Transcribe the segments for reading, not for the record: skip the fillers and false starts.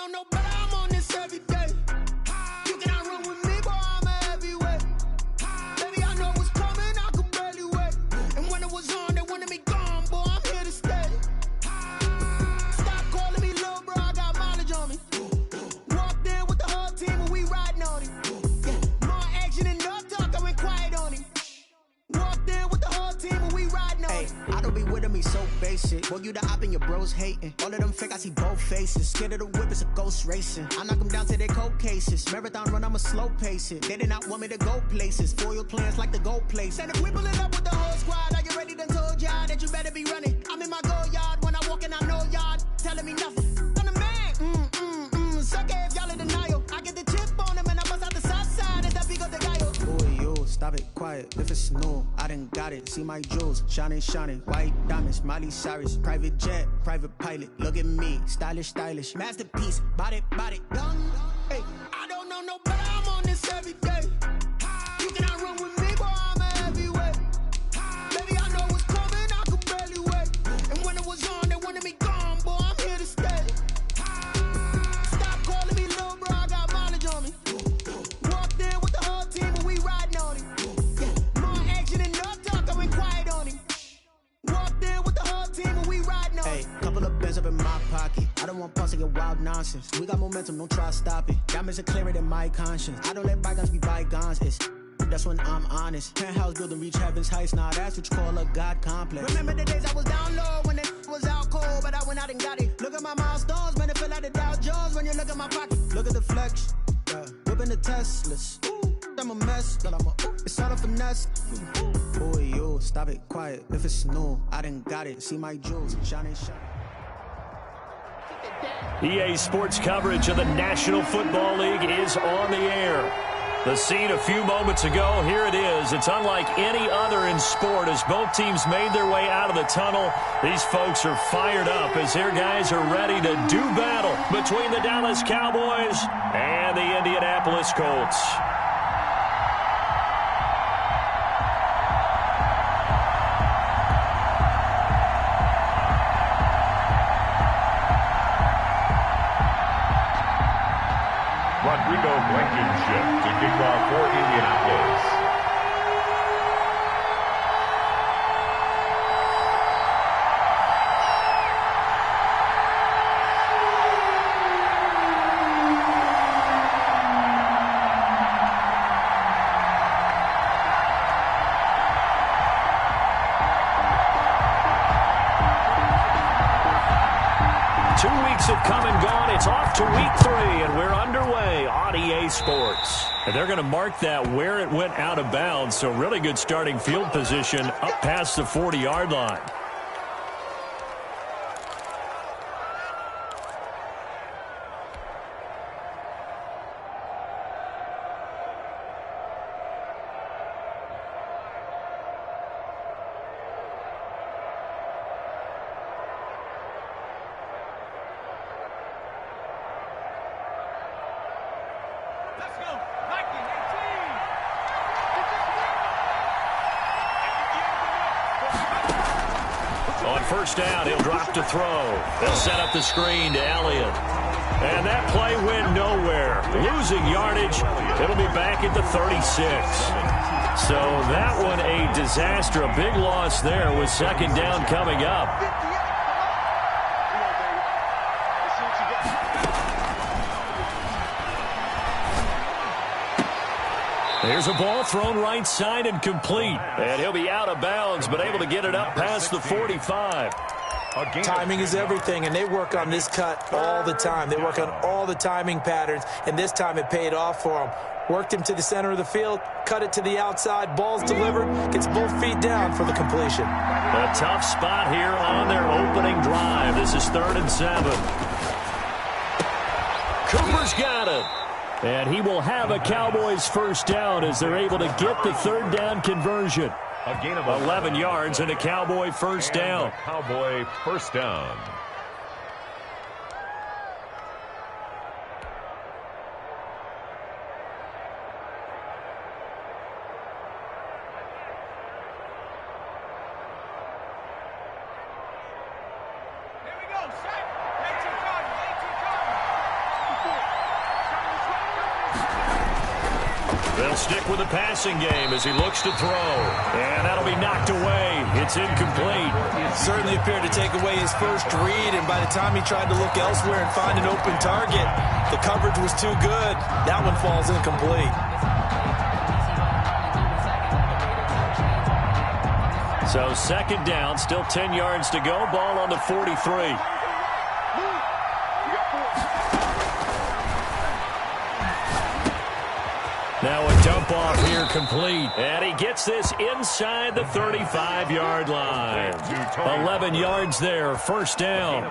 know no better, I'm on this every day. You cannot run with me, boy, I'm a heavyweight. Baby, I know what's coming, I could barely wait. And when it was on, they wanted me gone, boy, I'm here to stay. Stop calling me little bro, I got mileage on me. Walked in with the whole team and we riding on him. More action and no talk, I went quiet on him. Walked in with the whole team and we riding on him. I don't be with him, he's so basic. Boy, you the op and your bros hating. All of them fake, I see both faces. Scared of the whip, it's a ghost racing. I knock them down to their cold cases. Marathon run, I'ma slow pace it. They did not want me to go places. Foil plans like the gold place. And if we pulling up with the whole squad, are you ready? Done told y'all that you better be running. I'm in my go yard when I walk in, I know y'all telling me nothing. I'm the man. Suck it if y'all in denial. I get the chip on them and I bust out the south side. It's that big of the guy. Boy, yo, stop it, quiet. If it's snow, I done got it. See my jewels, shining, shining. White diamonds, Miley Cyrus. Private jet, private pilot. Look at me, stylish, stylish. Masterpiece, body, done. Hey, I don't know no better, I'm on this every day. You cannot run with me, boy, I'm a heavyweight. Baby, I know what's coming, I could barely wait. And when it was on, they wanted me gone, boy, I'm here to stay. Stop calling me little bro, I got mileage on me. Walked in with the whole team and we riding on him. More action and no talk, I went quiet on him. Walked in with the whole team and we riding on him. hey, couple of bands up in my pocket. I don't want pause to get wild nonsense. We got momentum, don't try to stop it. Diamonds are clearer than my conscience. I don't let bygones be bygones. That's when I'm honest. Penthouse building reach heaven's heights. Now that's what you call a God complex. Remember the days I was down low when it was out cold, but I went out and got it. Look at my milestones, man, it feel like the Dow Jones when you look at my pocket. Look at the flex, whipping the Teslas. I'm a mess, but it's all a finesse. Boy, yo, stop it, quiet. If it's snow, I done got it. See my jewels, shining, shining. EA Sports coverage of the National Football League is on the air. The scene a few moments ago, here it is. It's unlike any other in sport as both teams made their way out of the tunnel. These folks are fired up as their guys are ready to do battle between the Dallas Cowboys and the Indianapolis Colts. Blankenship to kick off for Indianapolis. 2 weeks have come and gone. It's off to week 3, and we're underway on EA Sports. And they're going to mark that where it went out of bounds, so really good starting field position up past the 40-yard line. On first down, he'll drop to throw. They'll set up the screen to Elliott. And that play went nowhere. Losing yardage. It'll be back at the 36. So that one a disaster. A big loss there with second down coming up. There's a ball thrown right side and complete. And he'll be out of bounds, but able to get it up past the 45. Timing is everything, and they work on this cut all the time. They work on all the timing patterns, and this time it paid off for them. Worked him to the center of the field, cut it to the outside, ball's delivered, gets both feet down for the completion. A tough spot here on their opening drive. This is 3rd and 7. Cooper's got it. And he will have a Cowboys first down as they're able to get the 3rd down conversion. A gain of 11 yards and a Cowboy first down. Cowboy first down. They'll stick with the passing game as he looks to throw. And that'll be knocked away. It's incomplete. Certainly appeared to take away his first read, and by the time he tried to look elsewhere and find an open target, the coverage was too good. That one falls incomplete. So second down, still 10 yards to go. Ball on the 43. Now a dump off here complete. And he gets this inside the 35-yard line. 11 yards there, first down.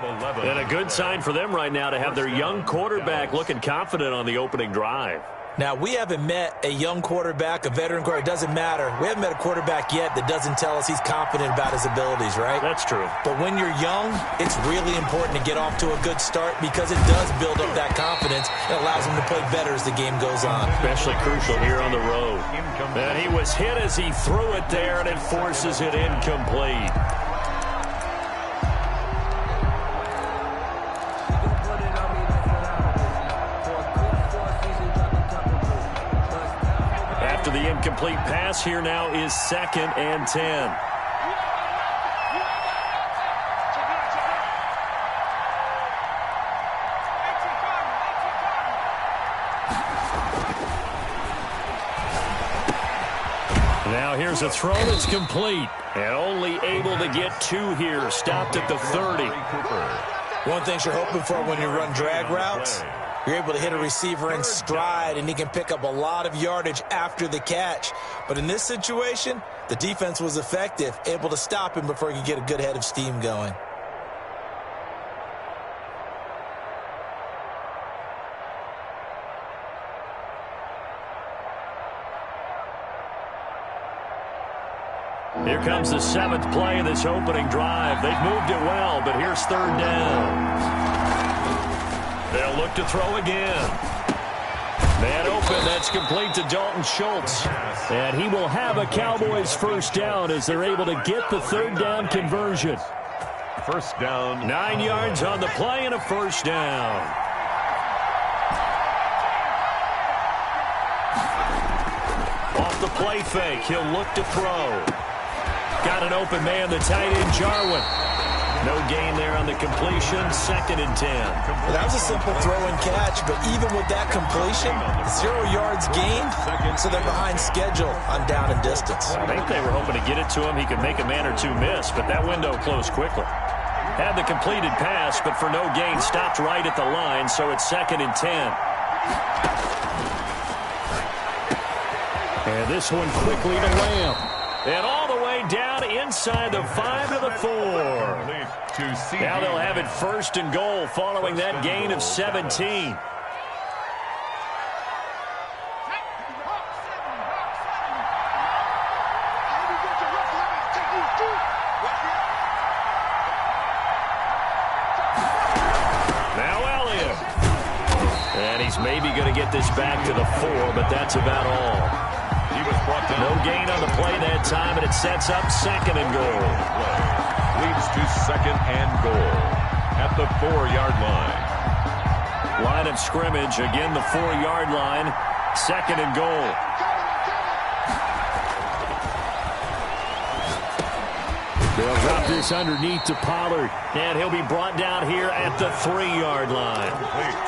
And a good sign for them right now to have their young quarterback looking confident on the opening drive. Now, we haven't met a young quarterback, a veteran quarterback. It doesn't matter. We haven't met a quarterback yet that doesn't tell us he's confident about his abilities, right? That's true. But when you're young, it's really important to get off to a good start because it does build up that confidence. It allows him to play better as the game goes on. Especially crucial here on the road. And he was hit as he threw it there, and it forces it incomplete. The incomplete pass here now is 2nd and 10. Now here's a throw that's complete. And only able to get 2 here. Stopped at the 30. One thing you're hoping for when you run drag routes, you're able to hit a receiver in stride, and he can pick up a lot of yardage after the catch. But in this situation, the defense was effective, able to stop him before he could get a good head of steam going. Here comes the 7th play of this opening drive. They've moved it well, but here's 3rd down. They'll look to throw again. Man open, that's complete to Dalton Schultz. And he will have a Cowboys first down as they're able to get the 3rd down conversion. First down. 9 yards on the play and a first down. Off the play fake, he'll look to throw. Got an open man, the tight end, Jarwin. No gain there on the completion, 2nd and 10. Well, that was a simple throw and catch, but even with that completion, 0 yards gained, so they're behind schedule on down and distance. I think they were hoping to get it to him. He could make a man or two miss, but that window closed quickly. Had the completed pass, but for no gain, stopped right at the line, so it's 2nd and 10. And this one quickly to Lamb. And all the way down inside the 5 to the 4. Now they'll have it 1st and goal following that gain of 17. Now Elliott. And he's maybe going to get this back to the 4, but that's about all. No gain on the play that time, and it sets up 2nd and goal. Leads to 2nd and goal at the 4-yard line. Line of scrimmage, again the 4-yard line, 2nd and goal. They'll drop this underneath to Pollard, and he'll be brought down here at the 3-yard line.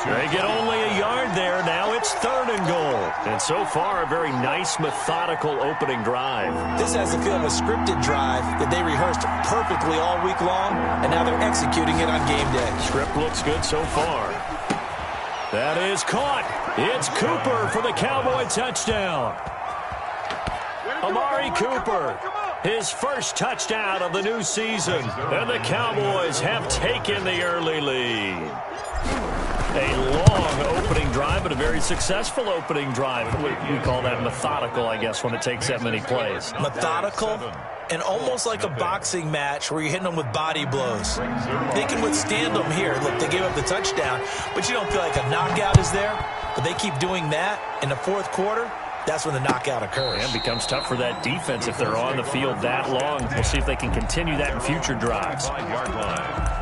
They get only a yard there. Now it's 3rd and goal. And so far, a very nice, methodical opening drive. This has the feel of a scripted drive that they rehearsed perfectly all week long, and now they're executing it on game day. Script looks good so far. That is caught. It's Cooper for the Cowboy touchdown. Amari Cooper. His first touchdown of the new season. And the Cowboys have taken the early lead. A long opening drive, but a very successful opening drive. We call that methodical, I guess, when it takes that many plays. Methodical and almost like a boxing match where you're hitting them with body blows. They can withstand them here. Look, they gave up the touchdown, but you don't feel like a knockout is there. But they keep doing that in the 4th quarter. That's when the knockout occurs. And it becomes tough for that defense if they're on the field that long. We'll see if they can continue that in future drives. 5-yard line.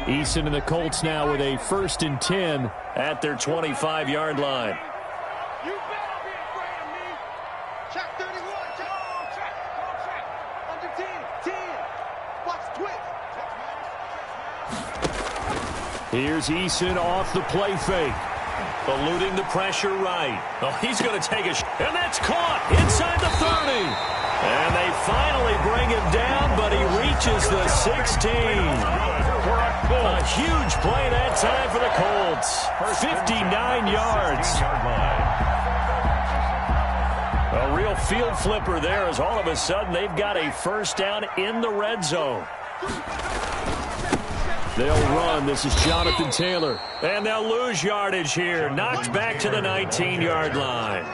Eason and the Colts now with a 1st and 10 at their 25-yard line. You better be afraid of me. Check 31. Check. Under 10. Watch twitch. Here's Eason off the play fake. Eluding the pressure right. Oh, he's going to take a shot. And that's caught inside the 30. And they finally bring him down, but he reaches the 16. A huge play that time for the Colts. 59 yards. A real field flipper there as all of a sudden they've got a 1st down in the red zone. They'll run. This is Jonathan Taylor. And they'll lose yardage here. Knocked back to the 19-yard line.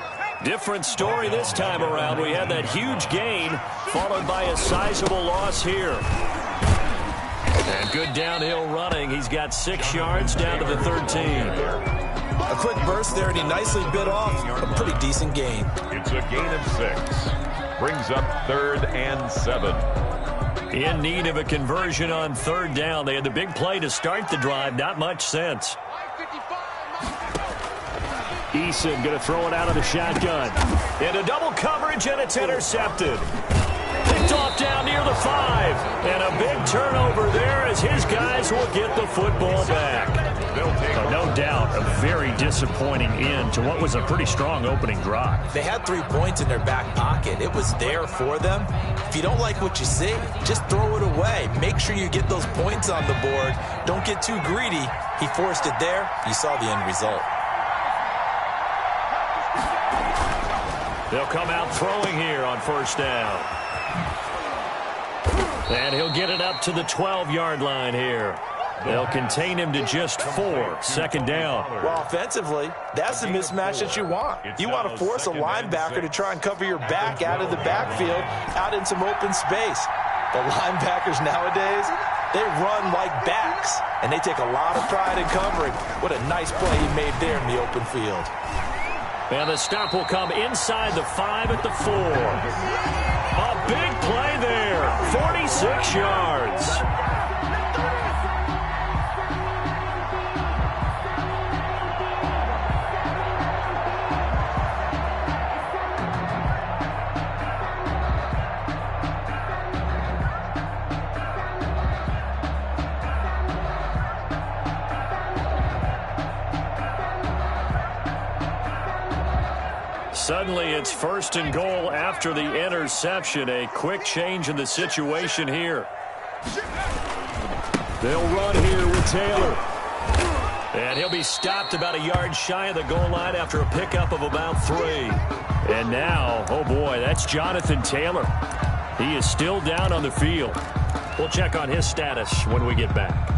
Different story this time around. We had that huge gain followed by a sizable loss here. And good downhill running. He's got 6 yards down to the 13. A quick burst there, and he nicely bit off a pretty decent gain. It's a gain of 6. Brings up 3rd and 7. In need of a conversion on 3rd down. They had the big play to start the drive. Not much sense. Eason going to throw it out of the shotgun. Into double coverage, and it's intercepted. Picked off down near the 5. And a big turnover there as his guys will get the football back. No doubt a very disappointing end to what was a pretty strong opening drive. They had 3 points in their back pocket. It was there for them. If you don't like what you see, just throw it away. Make sure you get those points on the board. Don't get too greedy. He forced it there. You saw the end result. They'll come out throwing here on 1st down. And he'll get it up to the 12-yard line here. They'll contain him to just 4, 2nd down. Well, offensively, that's the mismatch that you want. You want to force a linebacker to try and cover your back out of the backfield, out in some open space. The linebackers nowadays, they run like backs, and they take a lot of pride in covering. What a nice play he made there in the open field. And the stop will come inside the 5 at the 4. A big play there, 46 yards. Suddenly, it's 1st and goal after the interception. A quick change in the situation here. They'll run here with Taylor. And he'll be stopped about a yard shy of the goal line after a pickup of about 3. And now, oh boy, that's Jonathan Taylor. He is still down on the field. We'll check on his status when we get back.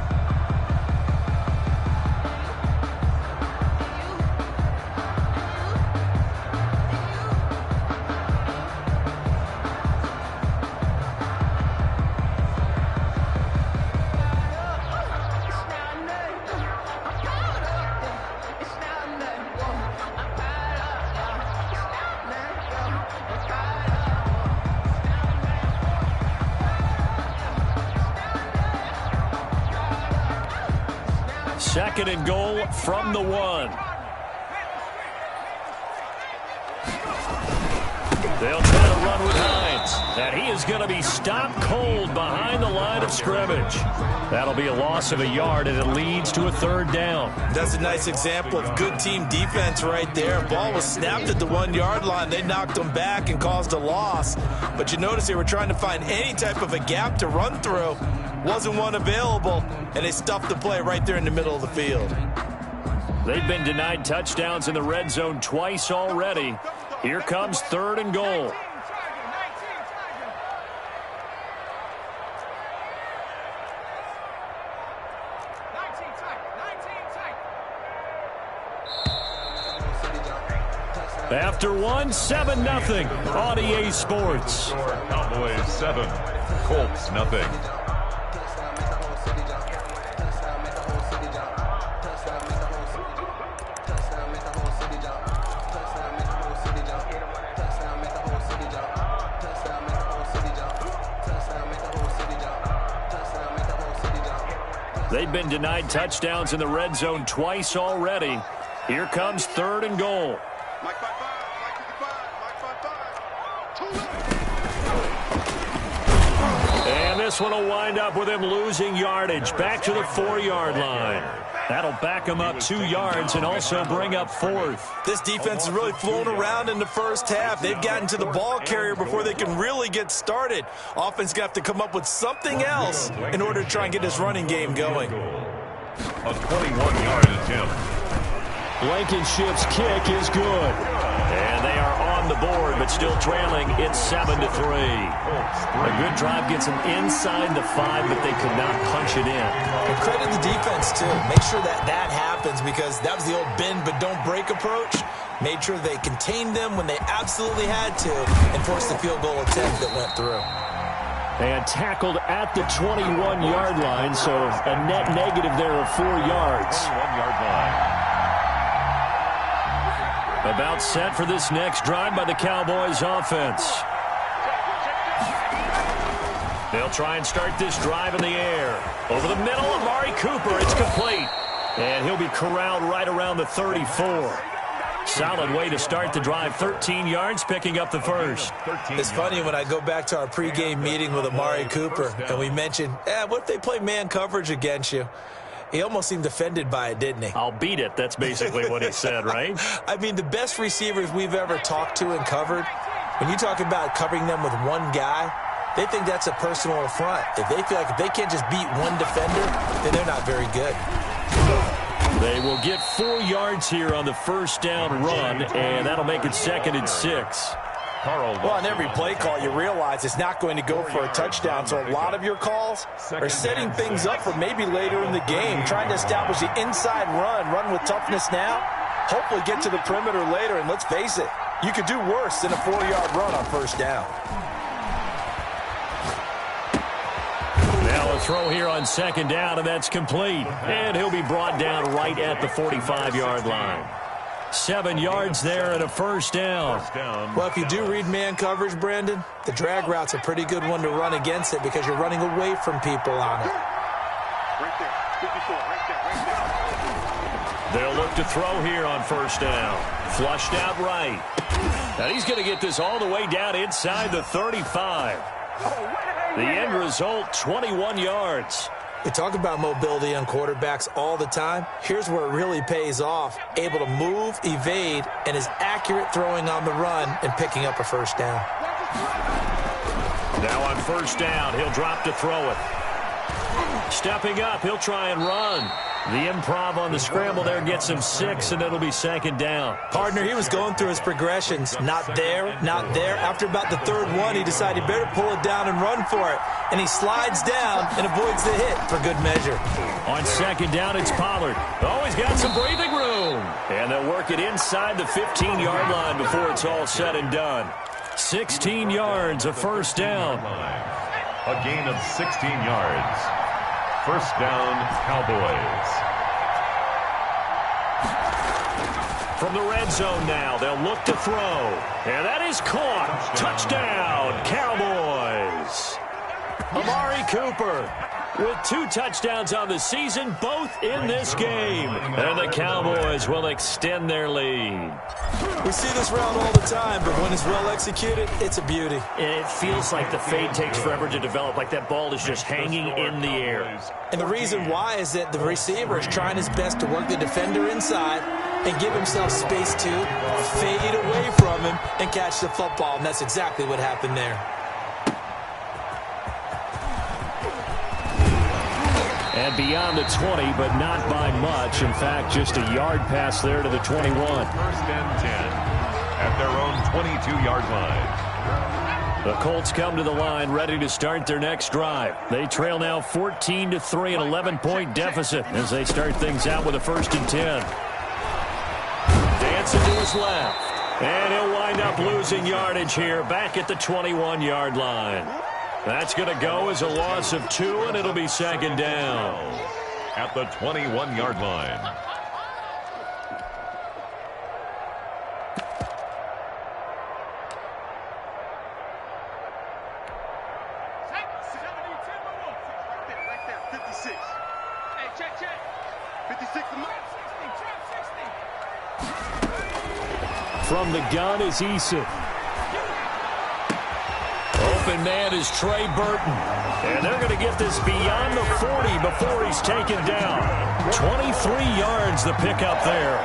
Second and goal from the 1. They'll try to run with Hines. And he is going to be stopped cold behind the line of scrimmage. That'll be a loss of a yard, and it leads to a 3rd down. That's a nice example of good team defense right there. Ball was snapped at the 1-yard line. They knocked them back and caused a loss. But you notice they were trying to find any type of a gap to run through. Wasn't one available, and they stuffed the play right there in the middle of the field. They've been denied touchdowns in the red zone twice already. Here comes 3rd and goal. After 1, 7-0 on EA Sports. Cowboys 7, Colts nothing. They've been denied touchdowns in the red zone twice already. Here comes 3rd and goal. Mike 5-5, Mike 55, Mike 5-5. And this one will wind up with him losing yardage back to the 4-yard line. That'll back him up 2 yards and also bring up 4th. This defense has really flown around in the first half. They've gotten to the ball carrier before they can really get started. Offense got to come up with something else in order to try and get this running game going. A 21-yard attempt. Blankenship's kick is good. And they are on the board, but still trailing. It's 7-3. A good drive gets them inside the 5, but they could not punch it in. And credit the defense, too. Make sure that happens, because that was the old bend but don't break approach. Made sure they contained them when they absolutely had to and forced the field goal attempt that went through. And tackled at the 21-yard line, so a net negative there of 4 yards. 21-yard line. About set for this next drive by the Cowboys offense. They'll try and start this drive in the air. Over the middle, Amari Cooper. It's complete. And he'll be corralled right around the 34. Solid way to start the drive. 13 yards, picking up the first. It's funny when I go back to our pregame meeting with Amari Cooper, and we mentioned, what if they play man coverage against you? He almost seemed offended by it, didn't he? I'll beat it. That's basically what he said, right? I mean, the best receivers we've ever talked to and covered, when you talk about covering them with one guy, they think that's a personal affront. If they feel like if they can't just beat one defender, then they're not very good. They will get 4 yards here on the first down run, and that'll make it 2nd and 6. Well, on every play call, you realize it's not going to go for a touchdown, so a lot of your calls are setting things up for maybe later in the game, trying to establish the inside run with toughness now, hopefully get to the perimeter later, and let's face it, you could do worse than a 4-yard run on first down. Now a throw here on 2nd down, and that's complete. And he'll be brought down right at the 45-yard line. 7 yards there and a first down. Well, if you do read man coverage, Brandon, the drag route's a pretty good one to run against it because you're running away from people on it. Right there, 54, right there. They'll look to throw here on first down. Flushed out right. Now he's going to get this all the way down inside the 35. The end result, 21 yards. We talk about mobility on quarterbacks all the time. Here's where it really pays off. Able to move, evade, and is accurate throwing on the run and picking up a first down. Now on first down, he'll drop to throw it. Stepping up, he'll try and run. The improv on the scramble there gets him 6, and it'll be 2nd down. Partner, he was going through his progressions. Not there, not there. After about the 3rd one, he decided he better pull it down and run for it. And he slides down and avoids the hit for good measure. On 2nd down, it's Pollard. Oh, he's got some breathing room. And they'll work it inside the 15-yard line before it's all said and done. 16 yards, a first down. A gain of 16 yards. First down, Cowboys. From the red zone now, they'll look to throw. And that is caught. Touchdown, Cowboys. Amari Cooper with 2 touchdowns on the season, both in this game. And the Cowboys will extend their lead. We see this route all the time, but when it's well executed, it's a beauty. It feels like the fade takes forever to develop, like that ball is just hanging in the air. And the reason why is that the receiver is trying his best to work the defender inside and give himself space to fade away from him and catch the football, and that's exactly what happened there. And beyond the 20, but not by much. In fact, just a yard pass there to the 21. First and 10 at their own 22-yard line. The Colts come to the line ready to start their next drive. They trail now 14-3, an 11-point deficit as they start things out with a 1st and 10. Dancing to his left. And he'll wind up losing yardage here back at the 21-yard line. That's going to go as a loss of 2, and it'll be 2nd down. At the 21-yard line. Right there, 56. Check. 56 a mile. From the gun is Eason. Open man is Trey Burton. And they're going to get this beyond the 40 before he's taken down. 23 yards the pickup there.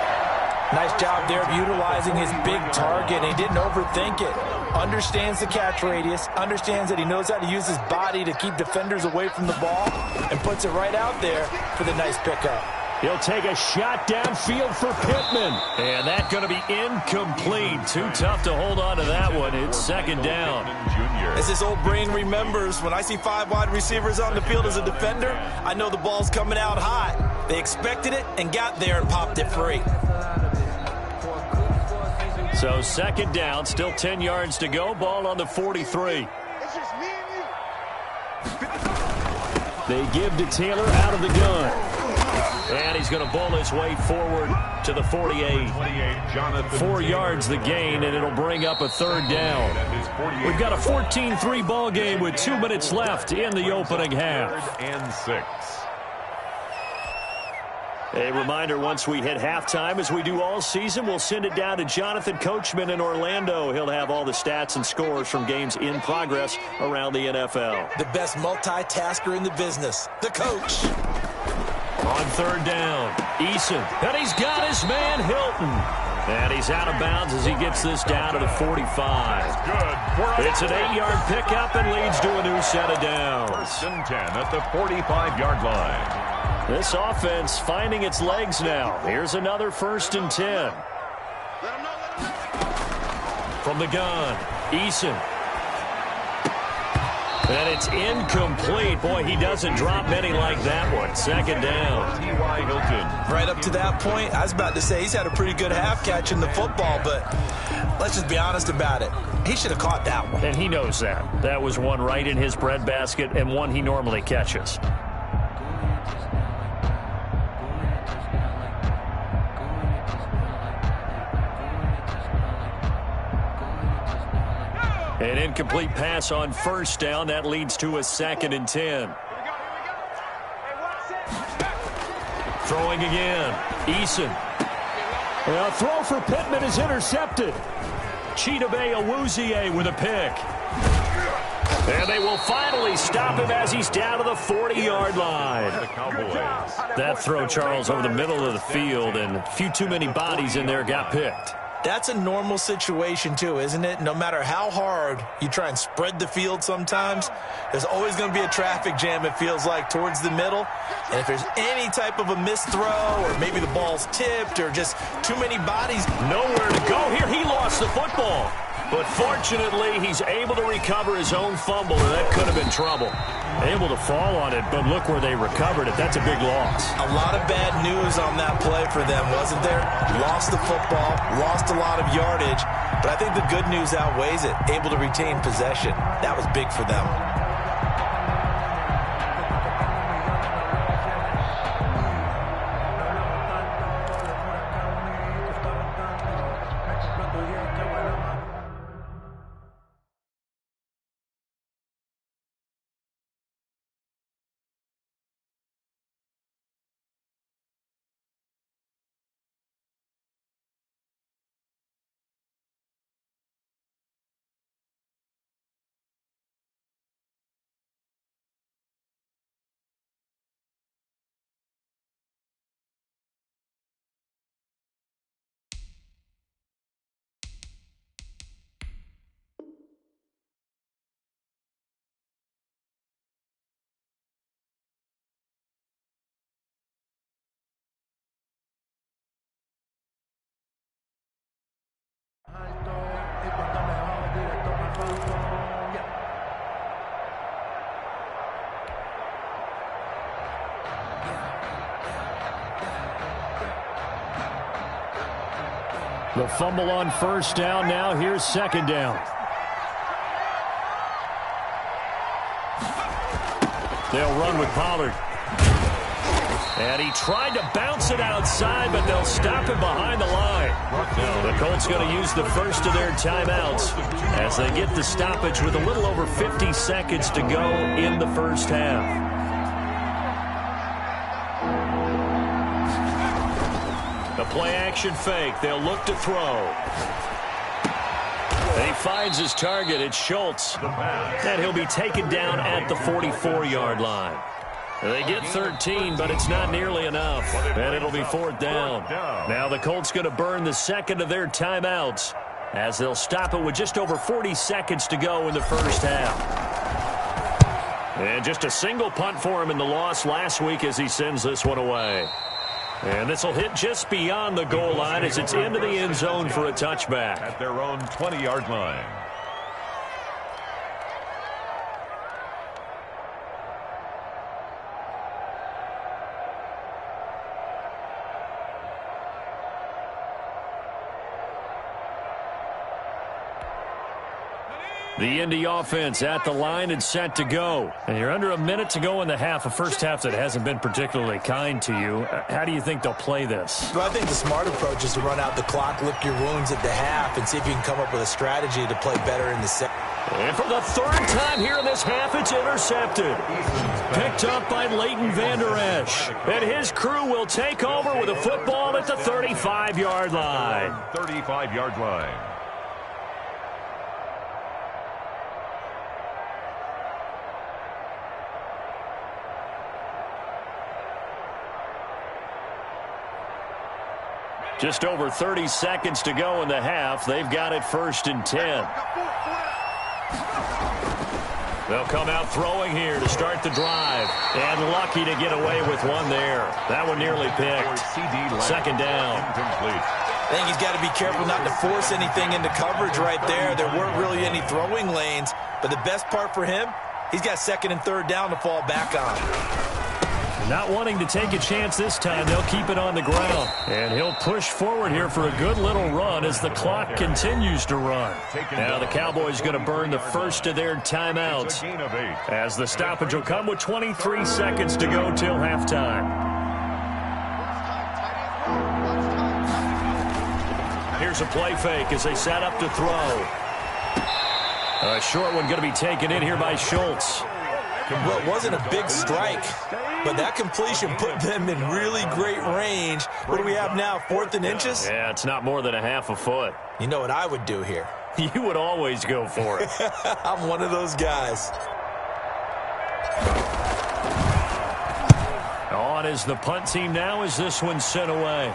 Nice job there of utilizing his big target. He didn't overthink it. Understands the catch radius. Understands that he knows how to use his body to keep defenders away from the ball. And puts it right out there for the nice pickup. He'll take a shot downfield for Pittman. And that's going to be incomplete. Too tough to hold on to that one. It's second down. As this old brain remembers, when I see 5 wide receivers on the field as a defender, I know the ball's coming out hot. They expected it and got there and popped it free. So second down, still 10 yards to go. Ball on the 43. It's just me and you. They give to Taylor out of the gun. And he's going to bowl his way forward to the 48. 4 yards the gain, and it'll bring up a third down. We've got a 14-3 ball game with 2 minutes left in the opening half. And 6. A reminder, once we hit halftime, as we do all season, we'll send it down to Jonathan Coachman in Orlando. He'll have all the stats and scores from games in progress around the NFL. The best multitasker in the business, the coach. On third down, Eason, and he's got his man Hilton. And he's out of bounds as he gets this down to the 45. It's an 8-yard pickup and leads to a new set of downs. 1st and 10 at the 45-yard line. This offense finding its legs now. Here's another 1st and 10. From the gun, Eason. And it's incomplete. Boy, he doesn't drop many like that one. Second down. T.Y. Hilton. Right up to that point, I was about to say he's had a pretty good half catching the football, but let's just be honest about it. He should have caught that one. And he knows that. That was one right in his breadbasket and one he normally catches. An incomplete pass on first down. That leads to a 2nd and 10. Throwing again. Eason. A throw for Pittman is intercepted. Chidobe Awuzie with a pick. And they will finally stop him as he's down to the 40-yard line. The Cowboys. That throw, Charles, over the middle of the field, and a few too many bodies in there got picked. That's a normal situation, too, isn't it? No matter how hard you try and spread the field sometimes, there's always going to be a traffic jam, it feels like, towards the middle. And if there's any type of a missed throw or maybe the ball's tipped or just too many bodies. Nowhere to go here. He lost the football. But fortunately, he's able to recover his own fumble, and that could have been trouble. Able to fall on it, but look where they recovered it. That's a big loss. A lot of bad news on that play for them, wasn't there? Lost the football, lost a lot of yardage, but I think the good news outweighs it. Able to retain possession. That was big for them. The fumble on first down. Now here's second down. They'll run with Pollard. And he tried to bounce it outside, but they'll stop him behind the line. The Colts going to use the first of their timeouts as they get the stoppage with a little over 50 seconds to go in the first half. The play-action fake. They'll look to throw. And he finds his target. It's Schultz. And he'll be taken down at the 44-yard line. They get 13, but it's not nearly enough. And it'll be fourth down. Now the Colts going to burn the second of their timeouts as they'll stop it with just over 40 seconds to go in the first half. And just a single punt for him in the loss last week as he sends this one away. And this will hit just beyond the goal line as it's into the end zone for a touchback. At their own 20-yard line. The Indy offense at the line and set to go. And you're under a minute to go in the half, a first half that hasn't been particularly kind to you. How do you think they'll play this? Well, I think the smart approach is to run out the clock, lick your wounds at the half, and see if you can come up with a strategy to play better in the second. And for the third time here in this half, it's intercepted. Picked up by Leighton Vander Esch. And his crew will take over with a football at the 35-yard line. 35-yard line. Just over 30 seconds to go in the half. They've got it 1st and 10. They'll come out throwing here to start the drive. And lucky to get away with one there. That one nearly picked. Second down. I think he's got to be careful not to force anything into coverage right there. There weren't really any throwing lanes. But the best part for him, he's got 2nd and 3rd down to fall back on. Not wanting to take a chance this time, they'll keep it on the ground. And he'll push forward here for a good little run as the clock continues to run. Now the Cowboys going to burn the first of their timeouts as the stoppage will come with 23 seconds to go till halftime. Here's a play fake as they set up to throw. A short one going to be taken in here by Schultz. Well, it wasn't a big strike, but that completion put them in really great range. What do we have now, 4th and inches? Yeah, it's not more than a half a foot. You know what I would do here? You would always go for it. I'm one of those guys. On is the punt team now as this one's sent away.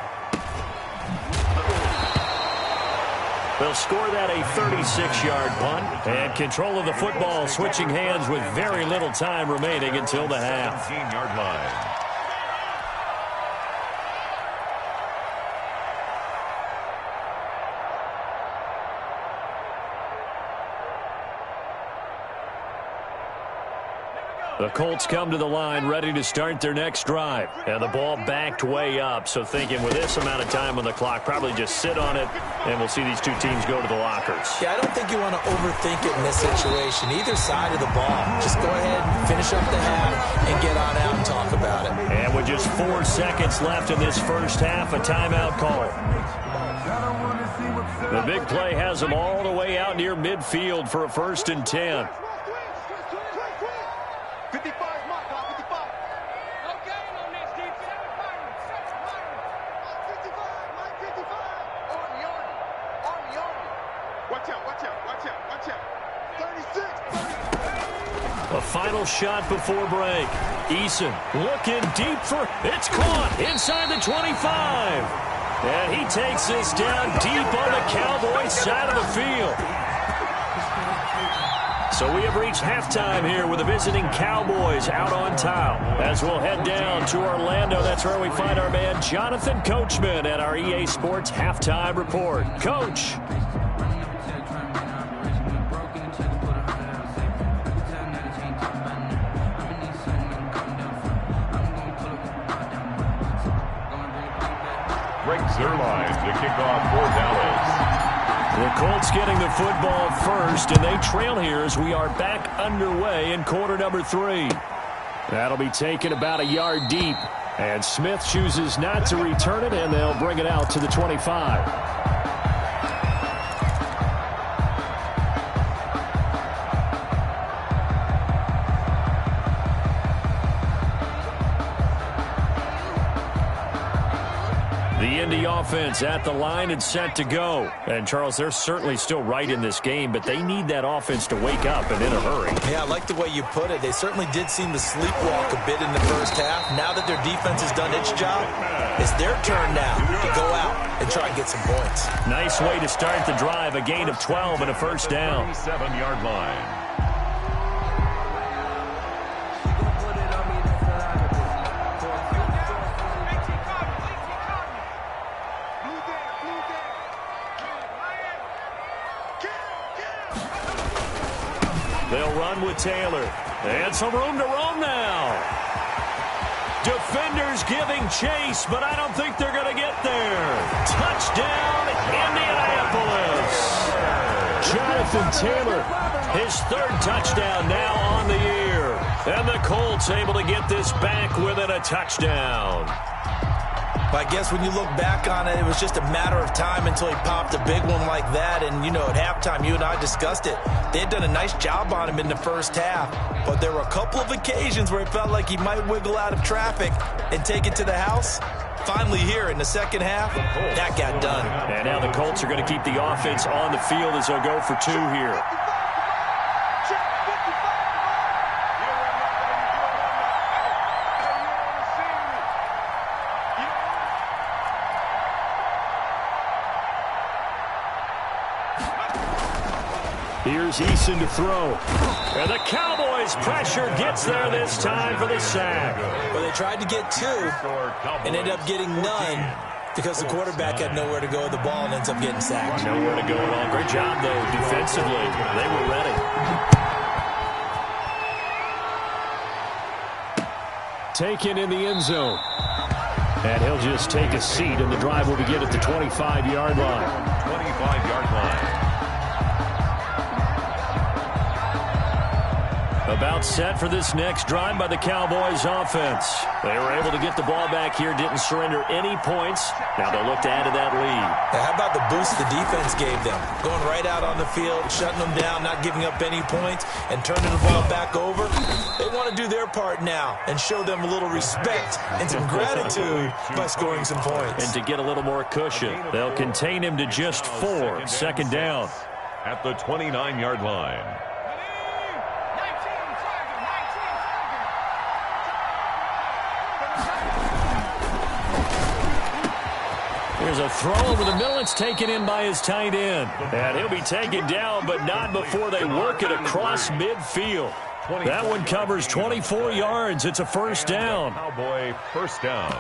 They'll score that a 36-yard punt. And control of the football switching hands with very little time remaining until the half. 17-yard line. The Colts come to the line ready to start their next drive. And the ball backed way up. So thinking with this amount of time on the clock, probably just sit on it, and we'll see these two teams go to the lockers. Yeah, I don't think you want to overthink it in this situation. Either side of the ball. Just go ahead and finish up the half and get on out and talk about it. And with just 4 seconds left in this first half, a timeout call. The big play has them all the way out near midfield for a 1st and 10. 55 mark, 55. No gain on this, defense. Watch out. 36. A final shot before break. Eason looking deep for, it's caught inside the 25. And he takes this down deep on the Cowboys side of the field. So we have reached halftime here with the visiting Cowboys out on top. As we'll head down to Orlando, that's where we find our man Jonathan Coachman at our EA Sports Halftime Report. Coach. Greg Zuerlein to kick off for Dallas. The Colts getting the football first, and they trail here as we are back underway in quarter number 3. That'll be taken about a yard deep, and Smith chooses not to return it, and they'll bring it out to the 25. The Indy offense at the line and set to go. And, Charles, they're certainly still right in this game, but they need that offense to wake up and in a hurry. Yeah, I like the way you put it. They certainly did seem to sleepwalk a bit in the first half. Now that their defense has done its job, it's their turn now to go out and try and get some points. Nice way to start the drive. A gain of 12 and a first down. 7-yard line. They'll run with Taylor. And some room to roam now. Defenders giving chase, but I don't think they're going to get there. Touchdown, Indianapolis. Jonathan Taylor, his third touchdown now on the year. And the Colts able to get this back within a touchdown. But I guess when you look back on it, it was just a matter of time until he popped a big one like that. And, you know, at halftime, you and I discussed it. They had done a nice job on him in the first half. But there were a couple of occasions where it felt like he might wiggle out of traffic and take it to the house. Finally here in the second half, that got done. And now the Colts are going to keep the offense on the field as they'll go for 2 here. Here's Eason to throw. And the Cowboys' pressure gets there this time for the sack. Well, they tried to get 2 and ended up getting none because the quarterback had nowhere to go with the ball and ends up getting sacked. Nowhere to go at all. Great job, though, defensively. They were ready. Taken in the end zone. And he'll just take a seat, and the drive will begin at the 25-yard line. 25-yard line. About set for this next drive by the Cowboys offense. They were able to get the ball back here, didn't surrender any points. Now they'll look to add to that lead. Now, how about the boost the defense gave them? Going right out on the field, shutting them down, not giving up any points, and turning the ball back over. They want to do their part now and show them a little respect and some gratitude by scoring some points. And to get a little more cushion, they'll contain him to just 4. Second down. At the 29-yard line. There's a throw over the middle. It's taken in by his tight end. And he'll be taken down, but not before they work it across midfield. That one covers 24 yards. It's a first down. Cowboy first down.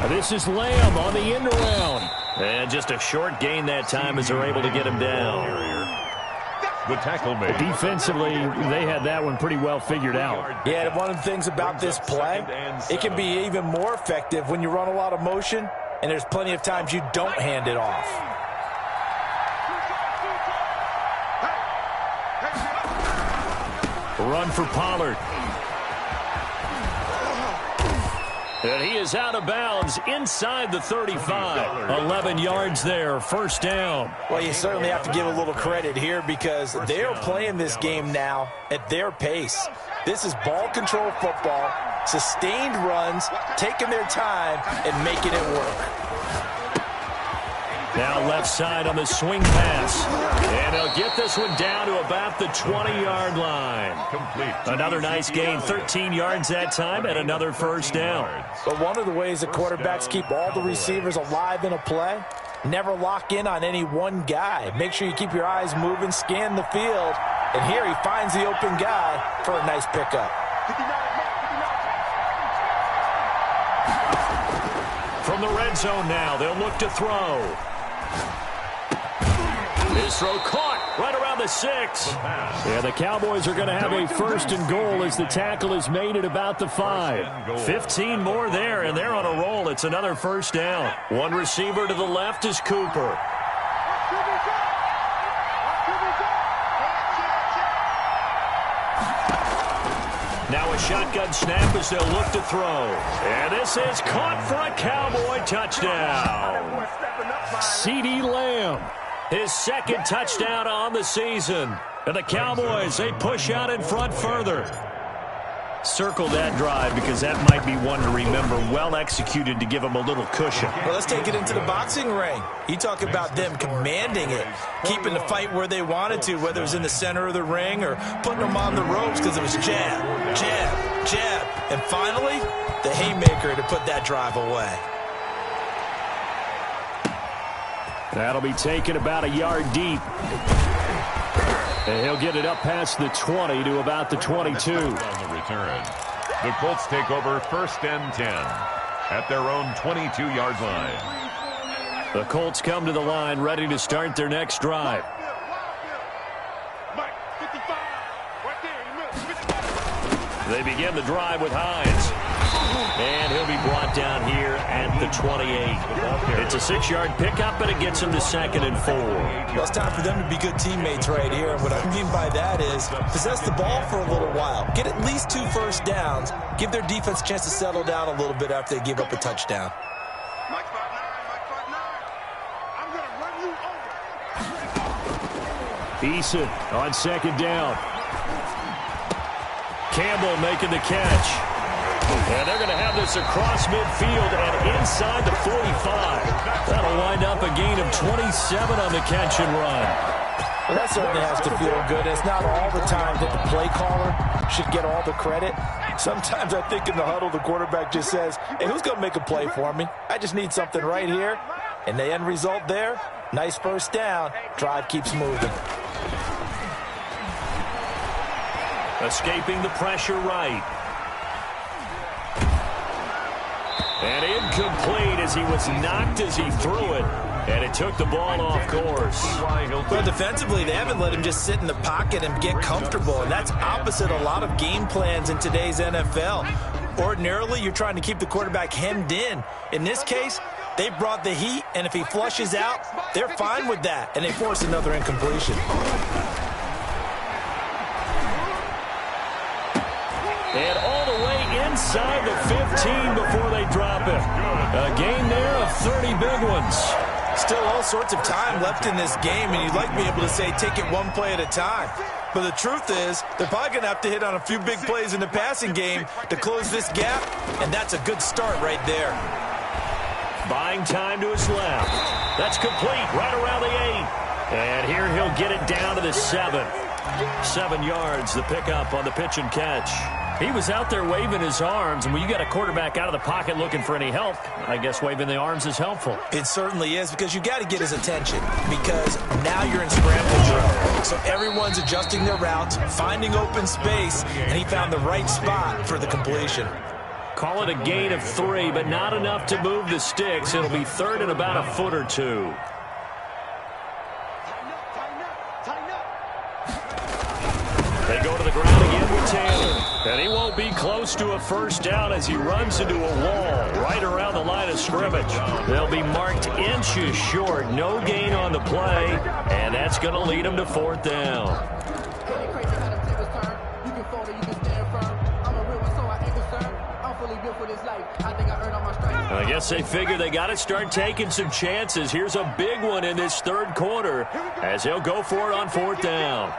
This is Lamb on the end around. And just a short gain that time as they're able to get him down. The tackle made. Defensively, they had that one pretty well figured out. Yeah, and one of the things about this play, it can be even more effective when you run a lot of motion, and there's plenty of times you don't hand it off. Run for Pollard. And he is out of bounds inside the 35. 11 yards there, first down. Well, you certainly have to give a little credit here because they are playing this game now at their pace. This is ball control football, sustained runs, taking their time, and making it work. Now left side on the swing pass. And he'll get this one down to about the 20-yard line. Complete. Another nice gain, 13 yards that time, and another first down. But one of the ways that quarterbacks keep all the receivers alive in a play, never lock in on any one guy. Make sure you keep your eyes moving, scan the field, and here he finds the open guy for a nice pickup. From the red zone now, they'll look to throw. His throw caught right around the 6. Yeah, the Cowboys are going to have a first and goal as the tackle is made at about the 5. 15 more there, and they're on a roll. It's another first down. One receiver to the left is Cooper. Now a shotgun snap as they'll look to throw. And this is caught for a Cowboy touchdown. CeeDee Lamb, his second touchdown on the season. And the Cowboys, they push out in front further. Circle that drive because that might be one to remember. Well executed to give them a little cushion. Well, let's take it into the boxing ring. You talk about them commanding it, keeping the fight where they wanted to, whether it was in the center of the ring or putting them on the ropes because it was jab, jab, jab. And finally, the haymaker to put that drive away. That'll be taken about a yard deep. And he'll get it up past the 20 to about the 22. On the return, the Colts take over 1st and 10 at their own 22-yard line. The Colts come to the line ready to start their next drive. They begin the drive with Hines. And he'll be brought down here at the 28. It's a 6-yard pickup, and it gets him to 2nd and 4. Well, it's time for them to be good teammates right here. And what I mean by that is possess the ball for a little while. Get at least 2 first downs. Give their defense a chance to settle down a little bit after they give up a touchdown. Mike 5'9", I'm going to run you over. Eason on 2nd down. Campbell making the catch. And they're going to have this across midfield and inside the 45. That'll wind up a gain of 27 on the catch and run. Well, that certainly has to feel good. It's not all the time that the play caller should get all the credit. Sometimes I think in the huddle, the quarterback just says, hey, who's going to make a play for me? I just need something right here. And the end result there, nice first down. Drive keeps moving. Escaping the pressure right. And incomplete as he was knocked as he threw it. And it took the ball off course. Well, defensively, they haven't let him just sit in the pocket and get comfortable. And that's opposite a lot of game plans in today's NFL. Ordinarily, you're trying to keep the quarterback hemmed in. In this case, they brought the heat, and if he flushes out, they're fine with that. And they force another incompletion. And all the way inside the 15 before they drop it. A gain there of 30 big ones. Still all sorts of time left in this game, and you'd like to be able to say take it one play at a time. But the truth is, they're probably going to have to hit on a few big plays in the passing game to close this gap, and that's a good start right there. Buying time to his left. That's complete right around the 8. And here he'll get it down to the 7. 7 yards, the pickup on the pitch and catch. He was out there waving his arms, and when you got a quarterback out of the pocket looking for any help, I guess waving the arms is helpful. It certainly is, because you got to get his attention, because now you're in scramble drill. So everyone's adjusting their routes, finding open space, and he found the right spot for the completion. Call it a gain of 3, but not enough to move the sticks. It'll be 3rd and about a foot or 2. They go to the ground again with Taylor. And he won't be close to a first down as he runs into a wall right around the line of scrimmage. They'll be marked inches short. No gain on the play. And that's going to lead them to 4th down. I guess they figure they got to start taking some chances. Here's a big one in this 3rd quarter as they'll go for it on 4th down.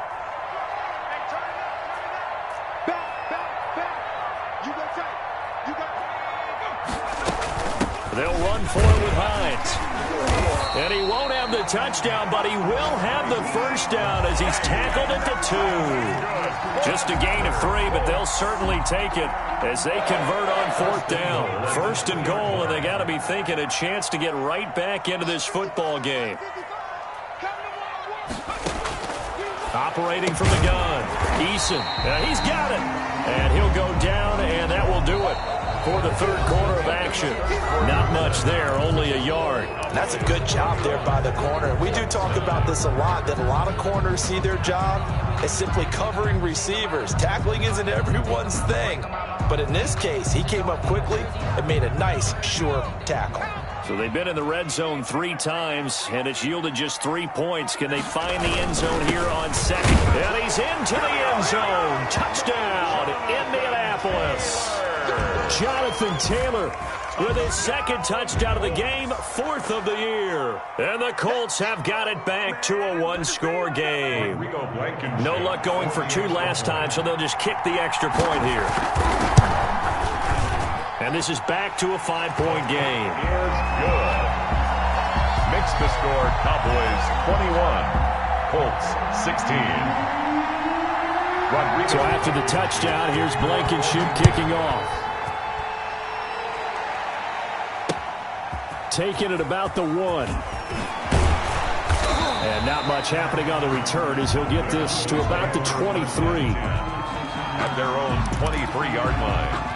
They'll run for it with Hines. And he won't have the touchdown, but he will have the first down as he's tackled at the 2. Just a gain of 3, but they'll certainly take it as they convert on 4th down. 1st and goal, and they got to be thinking a chance to get right back into this football game. Operating from the gun, Eason. He's got it. And he'll go down, and that will do it for the 3rd quarter of action. Not much there, only a yard. That's a good job there by the corner. We do talk about this a lot, that a lot of corners see their job as simply covering receivers. Tackling isn't everyone's thing. But in this case, he came up quickly and made a nice, sure tackle. So they've been in the red zone 3 times, and it's yielded just 3 points. Can they find the end zone here on 2nd? And he's into the end zone. Touchdown, Indianapolis. Indianapolis. Jonathan Taylor with his second touchdown of the game, 4th of the year. And the Colts have got it back to a one-score game. No luck going for 2 last time, so they'll just kick the extra point here. And this is back to a 5-point game. Is good. Makes the score Cowboys 21, Colts 16. So after the touchdown, here's Blankenship kicking off. Taking it about the 1. And not much happening on the return as he'll get this to about the 23. At their own 23-yard line.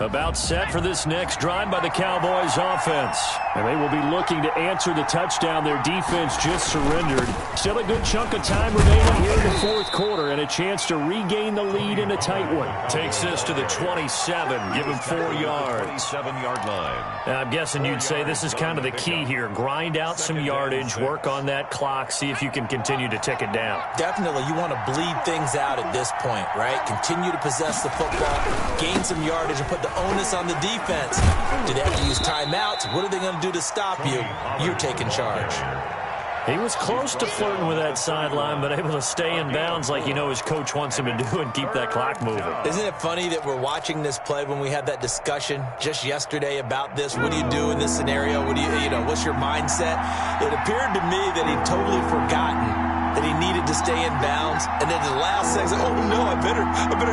About set for this next drive by the Cowboys offense. And they will be looking to answer the touchdown their defense just surrendered. Still a good chunk of time remaining here in the 4th quarter and a chance to regain the lead in a tight one. Takes this to the 27, give him 4 yards. 27-yard line. Now, I'm guessing you'd say this is kind of the key here. Grind out some yardage, work on that clock, see if you can continue to tick it down. Definitely, you want to bleed things out at this point, right? Continue to possess the football, gain some yardage, and put the onus on the defense. Do they have to use timeouts? What are they going to do to stop you? You're taking charge. He was close to flirting with that sideline, but able to stay in bounds like his coach wants him to do and keep that clock moving. Isn't it funny that we're watching this play when we had that discussion just yesterday about this? What do you do in this scenario? What do what's your mindset? It appeared to me that he'd totally forgotten that he needed to stay in bounds, and then the last second, oh no, I better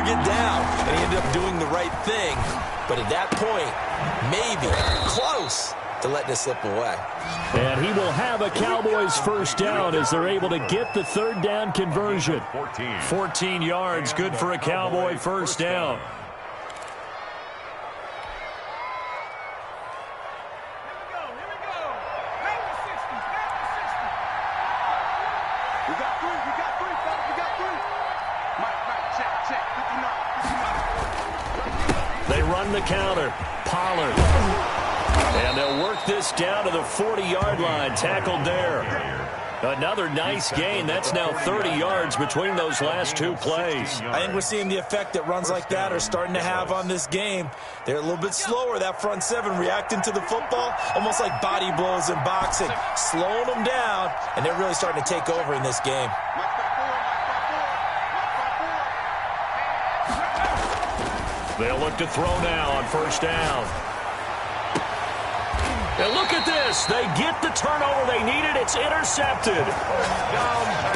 get down, and he ended up doing the right thing. But at that point, maybe close to letting it slip away. And he will have a Cowboys first down as they're able to get the 3rd down conversion. 14 yards, good for a Cowboy first down. They run the counter. Pollard. And they'll work this down to the 40-yard line. Tackled there. Another nice gain. That's now 30 yards between those last 2 plays. I think we're seeing the effect that runs like that are starting to have on this game. They're a little bit slower, that front 7, reacting to the football, almost like body blows in boxing, slowing them down, and they're really starting to take over in this game. They'll look to throw now on first down. And look at this. They get the turnover they needed. It's intercepted.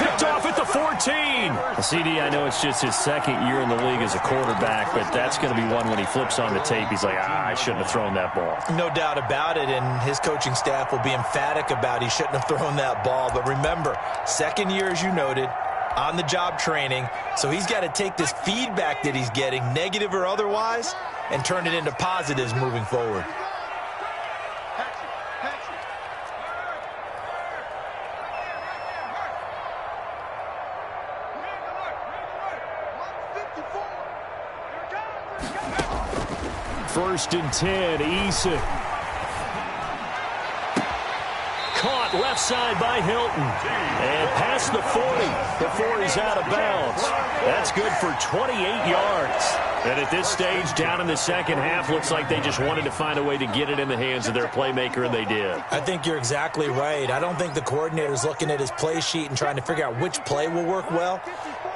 Picked off at the 14. CD, I know it's just his 2nd year in the league as a quarterback, but that's going to be one when he flips on the tape. He's like, I shouldn't have thrown that ball. No doubt about it, and his coaching staff will be emphatic about he shouldn't have thrown that ball. But remember, 2nd year, as you noted, on-the-job training, so he's got to take this feedback that he's getting, negative or otherwise, and turn it into positives moving forward. First and 10, Eason. Caught left side by Hilton. And past the 40 before he's out of bounds. That's good for 28 yards. And at this stage, down in the second half, looks like they just wanted to find a way to get it in the hands of their playmaker, and they did. I think you're exactly right. I don't think the coordinator's looking at his play sheet and trying to figure out which play will work well.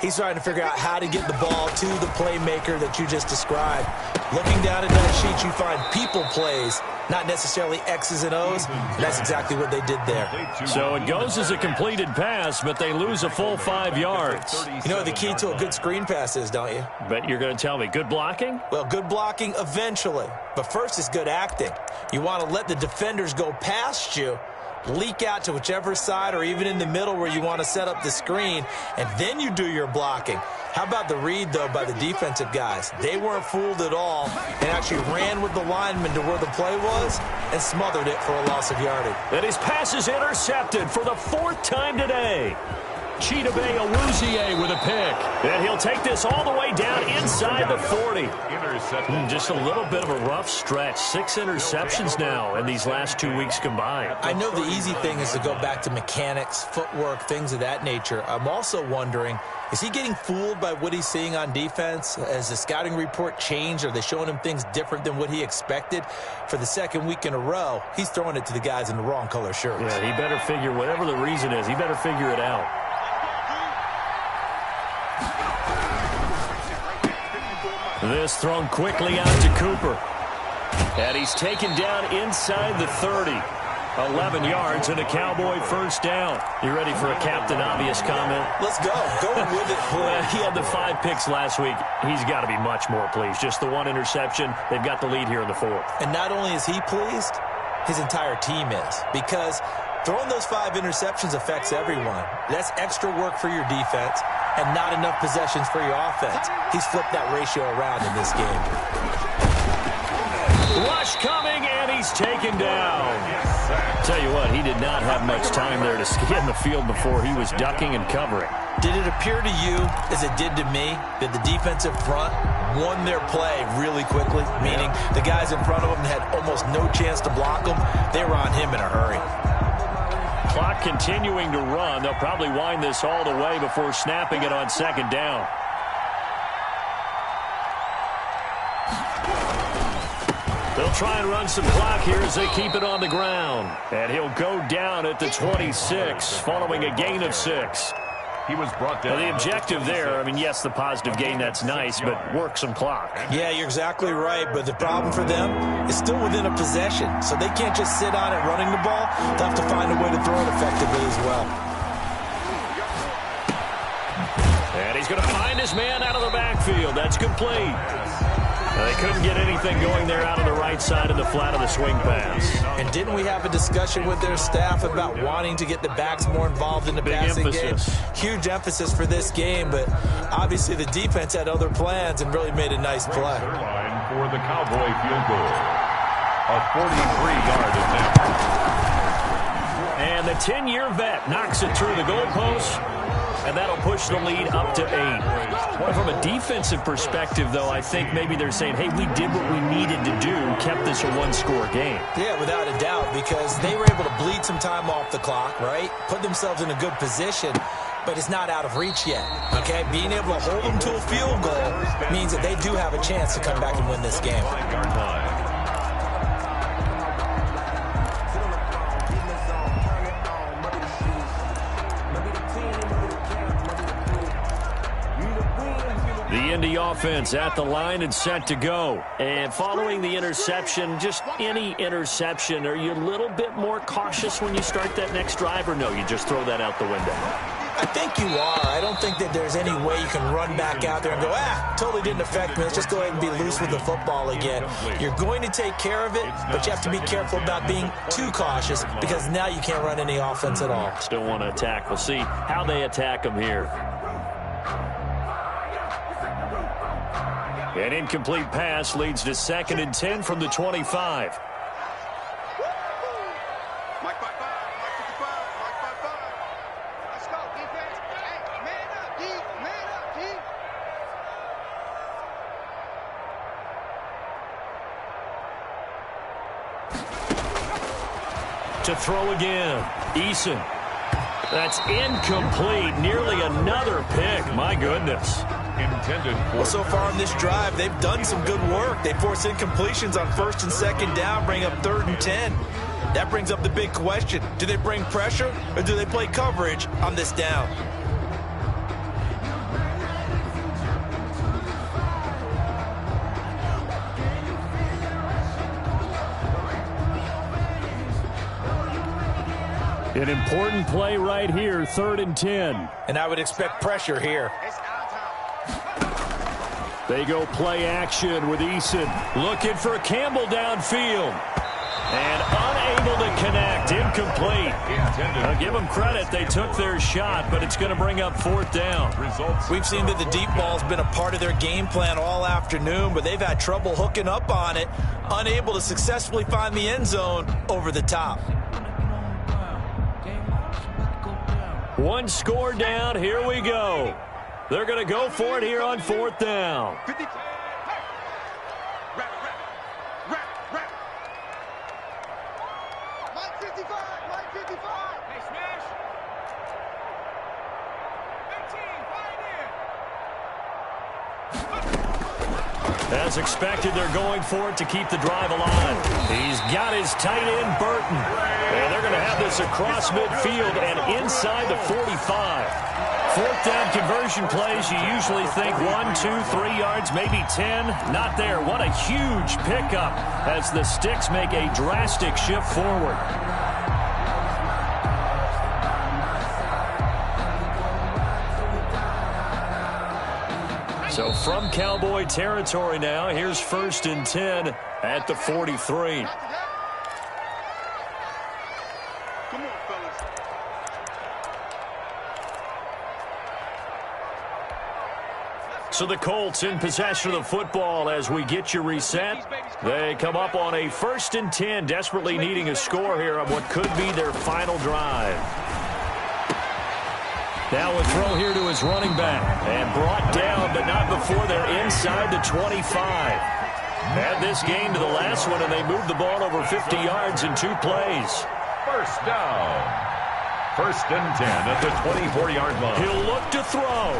He's trying to figure out how to get the ball to the playmaker that you just described. Looking down at that sheet, you find people plays, not necessarily X's and O's. And that's exactly what they did there. So it goes as a completed pass, but they lose a full 5 yards. You know what the key to a good screen pass is, don't you? Bet you're going to tell me. Good blocking? Well, good blocking eventually. But first is good acting. You want to let the defenders go past you, leak out to whichever side or even in the middle where you want to set up the screen, and then you do your blocking. How about the read, though, by the defensive guys? They weren't fooled at all and actually ran with the lineman to where the play was and smothered it for a loss of yardage. And his pass is intercepted for the 4th time today. Cwebb23's with a pick. And he'll take this all the way down inside the 40. Just a little bit of a rough stretch. 6 interceptions now in these last 2 weeks combined. I know the easy thing is to go back to mechanics, footwork, things of that nature. I'm also wondering, is he getting fooled by what he's seeing on defense? Has the scouting report changed? Are they showing him things different than what he expected? For the second week in a row, he's throwing it to the guys in the wrong color shirts. Yeah, he better figure, whatever the reason is, he better figure it out. This thrown quickly out to Cooper. And he's taken down inside the 30. 11 yards and a Cowboy first down. You ready for a Captain Obvious comment? Let's go. Go with it, Well, he had the 5 picks last week. He's got to be much more pleased. Just the 1 interception. They've got the lead here in the 4th. And not only is he pleased, his entire team is. Because throwing those 5 interceptions affects everyone. That's extra work for your defense and not enough possessions for your offense. He's flipped that ratio around in this game. Rush coming, and he's taken down. Tell you what, he did not have much time there to get in the field before he was ducking and covering. Did it appear to you, as it did to me, that the defensive front won their play really quickly? Meaning the guys in front of them had almost no chance to block them. They were on him in a hurry. Clock continuing to run. They'll probably wind this all the way before snapping it on 2nd down. They'll try and run some clock here as they keep it on the ground. And he'll go down at the 26 following a gain of 6. He was brought down. Now, the objective there, I mean, yes, the positive gain, that's nice, but work some clock. Yeah, you're exactly right, but the problem for them is still within a possession, so they can't just sit on it running the ball. They'll have to find a way to throw it effectively as well. And he's going to find his man out of the backfield. That's complete. They couldn't get anything going there out of the right side of the flat of the swing pass. And didn't we have a discussion with their staff about wanting to get the backs more involved in the passing game? Huge emphasis for this game, but obviously the defense had other plans and really made a nice play. Line for the Cowboy field goal. A 43-yard attempt. And the 10-year vet knocks it through the goalpost, and that'll push the lead up to 8. Well, from a defensive perspective, though, I think maybe they're saying, hey, we did what we needed to do, kept this a 1-score game. Yeah, without a doubt, because they were able to bleed some time off the clock, right? Put themselves in a good position, but it's not out of reach yet, okay? Being able to hold them to a field goal means that they do have a chance to come back and win this game. The Indy offense at the line and set to go. And following the interception, just any interception, are you a little bit more cautious when you start that next drive, or no, you just throw that out the window? I think you are. I don't think that there's any way you can run back out there and go, totally didn't affect me. Let's just go ahead and be loose with the football again. You're going to take care of it, but you have to be careful about being too cautious because now you can't run any offense at all. Still want to attack. We'll see how they attack them here. An incomplete pass leads to 2nd and 10 from the 25. Mike 5-5, Mike 55, Mike 5-5. Let's go, defense. Hey, man up, D. Man up, D. To throw again. Eason. That's incomplete. Nearly another pick. My goodness. Well, so far on this drive, they've done some good work. They force incompletions on 1st and 2nd down, bring up 3rd and 10. That brings up the big question. Do they bring pressure or do they play coverage on this down? An important play right here, 3rd and 10. And I would expect pressure here. They go play action with Eason. Looking for Campbell downfield. And unable to connect. Incomplete. I'll give them credit. They took their shot, but it's going to bring up 4th down. We've seen that the deep ball's been a part of their game plan all afternoon, but they've had trouble hooking up on it. Unable to successfully find the end zone over the top. One score down. Here we go. They're going to go for it here on 4th down. 50. Hey. Rap. Mike 55. Hey, smash. 18, As expected, they're going for it to keep the drive alive. He's got his tight end, Burton. And they're going to have this across midfield and inside the 45. 4th down conversion plays, you usually think 1, 2, 3 yards, maybe 10. Not there. What a huge pickup as the Sticks make a drastic shift forward. So from Cowboy territory now, here's 1st and 10 at the 43. Come on, fellas. So the Colts in possession of the football as we get you reset. They come up on a 1st and 10, desperately needing a score here on what could be their final drive. Now a throw here to his running back. And brought down, but not before they're inside the 25. Add this game to the last one, and they moved the ball over 50 yards in 2 plays. First down. 1st and 10 at the 24-yard line. He'll look to throw.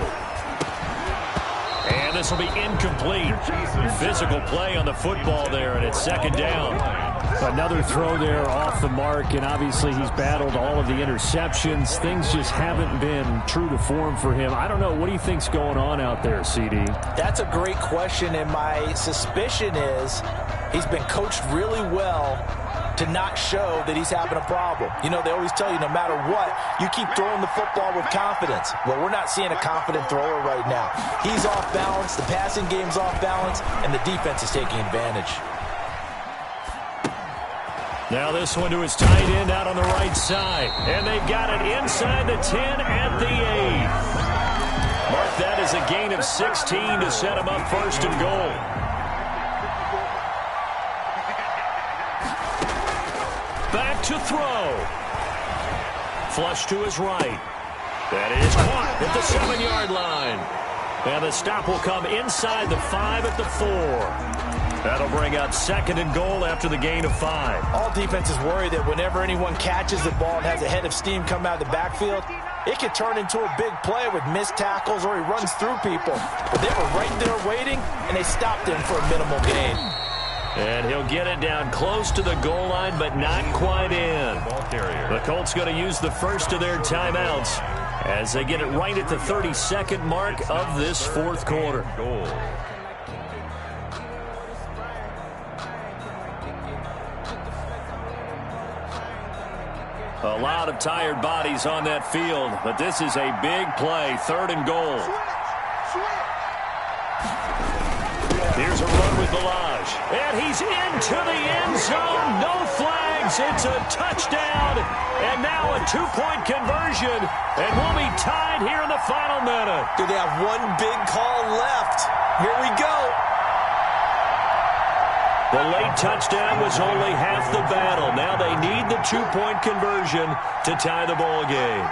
And this will be incomplete. Physical play on the football there, and it's 2nd down. Another throw there off the mark, and obviously he's battled all of the interceptions. Things just haven't been true to form for him. I don't know. What do you think's going on out there, CD? That's a great question, and my suspicion is he's been coached really well to not show that he's having a problem. You know, they always tell you no matter what, you keep throwing the football with confidence. Well, we're not seeing a confident thrower right now. He's off balance, the passing game's off balance, and the defense is taking advantage. Now this one to his tight end out on the right side. And they've got it inside the 10 at the 8. Mark that as a gain of 16 to set him up 1st and goal. Back to throw. Flush to his right. That is caught at the 7-yard line. And the stop will come inside the 5 at the 4. That'll bring up 2nd and goal after the gain of 5. All defenses worry that whenever anyone catches the ball and has a head of steam come out of the backfield, it could turn into a big play with missed tackles or he runs through people. But they were right there waiting, and they stopped him for a minimal gain. And he'll get it down close to the goal line, but not quite in. The Colts going to use the first of their timeouts as they get it right at the 32nd mark of this 4th quarter. A lot of tired bodies on that field, but this is a big play, 3rd and goal. Here's a run with Balaj, and he's into the end zone. No flags. It's a touchdown, and now a 2-point conversion, and we'll be tied here in the final minute. Do they have one big call left? Here we go. The late touchdown was only half the battle. Now they need the 2-point conversion to tie the ball game.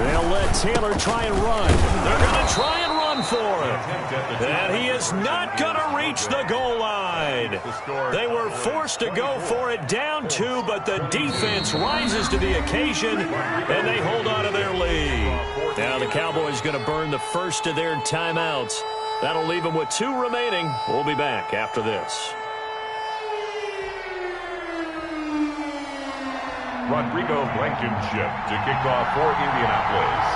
They'll let Taylor try and run. They're going to try and run for it. And he is not going to reach the goal line. They were forced to go for it down 2, but the defense rises to the occasion, and they hold on to their lead. Now the Cowboys going to burn the first of their timeouts. That'll leave them with 2 remaining. We'll be back after this. Rodrigo Blankenship to kick off for Indianapolis.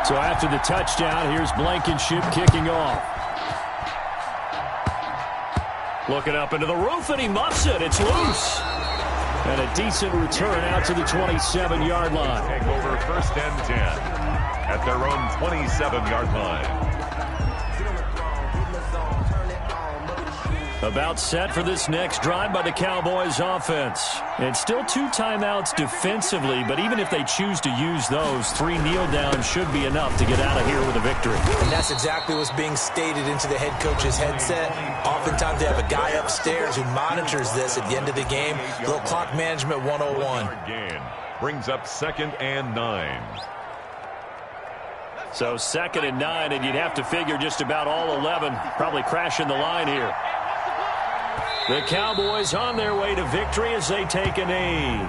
So after the touchdown, here's Blankenship kicking off. Looking up into the roof, and he muffs it. It's loose. And a decent return out to the 27-yard line. Take over 1st and 10 at their own 27-yard line. About set for this next drive by the Cowboys offense. It's still 2 timeouts defensively, but even if they choose to use those, 3 kneel downs should be enough to get out of here with a victory. And that's exactly what's being stated into the head coach's headset. Oftentimes they have a guy upstairs who monitors this at the end of the game. A little clock management 101. Gain brings up 2nd and 9. So 2nd and 9, and you'd have to figure just about all 11 probably crashing the line here. The Cowboys on their way to victory as they take a knee.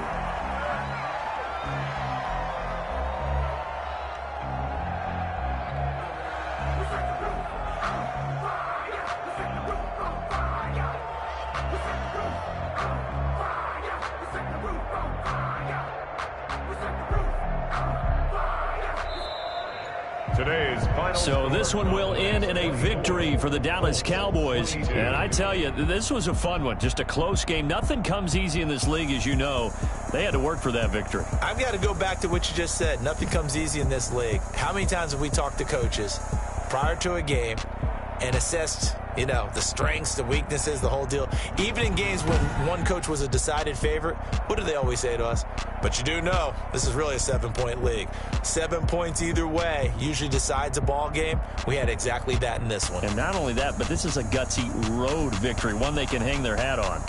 So this one will end in a victory for the Dallas Cowboys. And I tell you, this was a fun one. Just a close game. Nothing comes easy in this league, as you know. They had to work for that victory. I've got to go back to what you just said. Nothing comes easy in this league. How many times have we talked to coaches prior to a game and assessed, you know, the strengths, the weaknesses, the whole deal? Even in games when one coach was a decided favorite, what do they always say to us? But you do know this is really a 7-point league. 7 points either way usually decides a ball game. We had exactly that in this one. And not only that, but this is a gutsy road victory, one they can hang their hat on.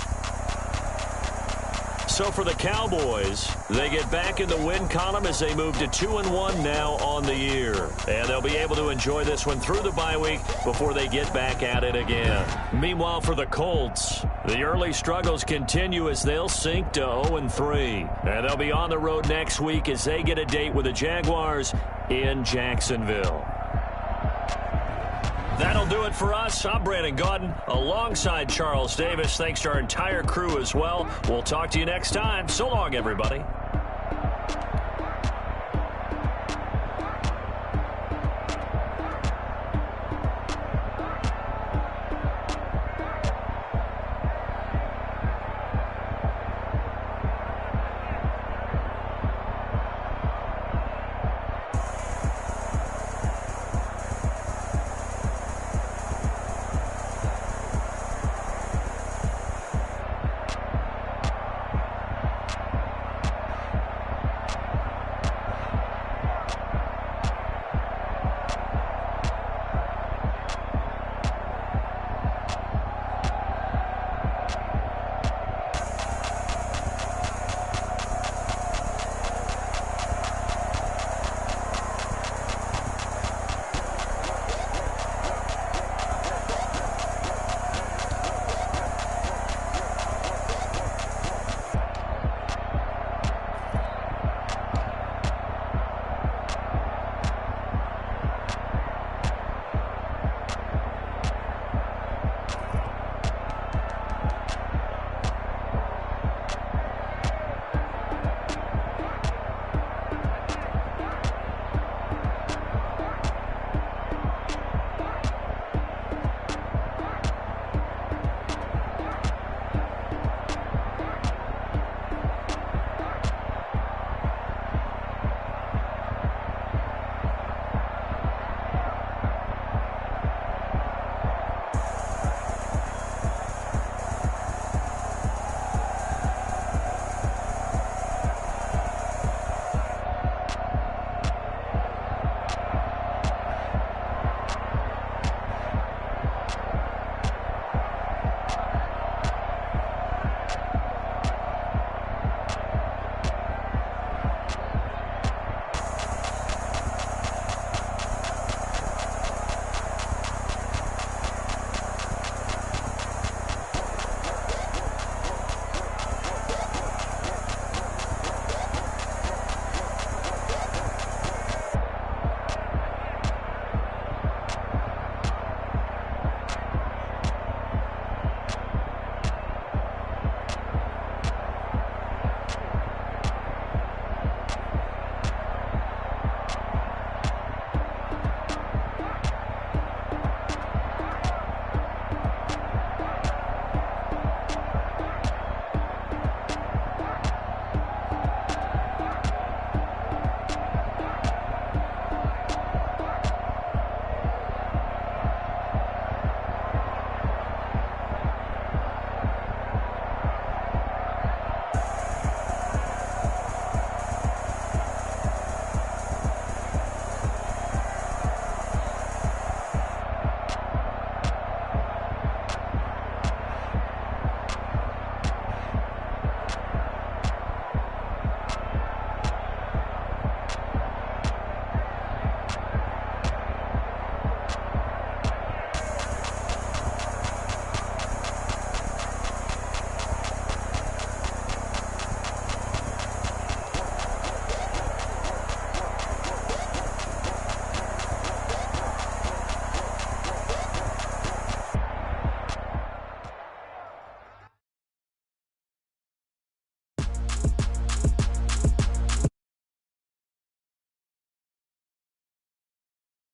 So for the Cowboys, they get back in the win column as they move to 2-1 now on the year. And they'll be able to enjoy this one through the bye week before they get back at it again. Meanwhile, for the Colts, the early struggles continue as they'll sink to 0-3. And they'll be on the road next week as they get a date with the Jaguars in Jacksonville. That'll do it for us. I'm Brandon Gaudin alongside Charles Davis. Thanks to our entire crew as well. We'll talk to you next time. So long, everybody.